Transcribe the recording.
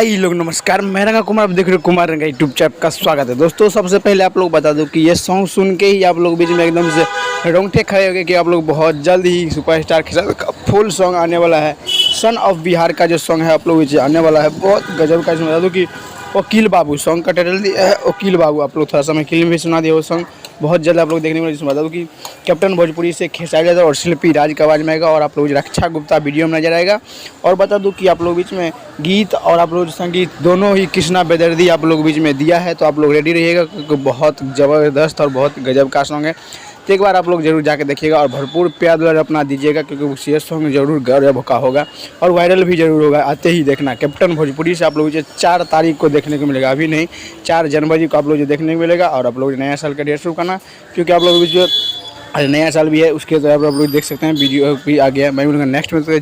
High लोग नमस्कार, मैं रंगा कुमार, आप देख रहे हो कुमार रंगा यूट्यूब चैनल का स्वागत है। दोस्तों सबसे पहले आप लोग बता दूं कि ये सॉन्ग सुन के ही आप लोग बीच में एकदम से रोंगटे खड़े हो गए कि आप लोग बहुत जल्द ही सुपरस्टार के साथ फुल सॉन्ग आने वाला है। सन ऑफ बिहार का जो सॉन्ग है आप लोग नीचे आने वाला है, बहुत गजब का। इसमें बता दूँ कि वकील बाबू सॉन्ग का टाइटल दिया है वकील बाबू। आप लोग थोड़ा सा मैं फिल्म भी सुना दिया वो सॉन्ग बहुत जल्द आप लोग देखने को। जिसमें बता दूँ कि कैप्टन भोजपुरी से खेसारी लाल और शिल्पी राज का आवाज़ में आएगा और आप लोग रक्षा गुप्ता वीडियो में नजर आएगा। और बता दूं कि आप लोग बीच में गीत और आप लोग संगीत दोनों ही कृष्णा बेदर्दी आप लोग बीच में दिया है, तो आप लोग रेडी रहिएगा क्योंकि बहुत ज़बरदस्त और बहुत गजब का सॉन्ग है। तो एक बार आप लोग जरूर जाके देखिएगा और भरपूर प्यार दुलार अपना दीजिएगा क्योंकि ये सॉन्ग जरूर गजब का होगा और वायरल भी जरूर होगा। आते ही देखना कैप्टन भोजपुरी से आप लोग जो 4 तारीख को देखने को मिलेगा, अभी नहीं 4 जनवरी को आप लोग जो देखने को मिलेगा। और आप लोग नया साल का ढेर शुरू करना क्योंकि आप लोग जो नया साल भी है उसके तो आप लोग देख सकते हैं वीडियो भी आ गया है। मैं नेक्स्ट में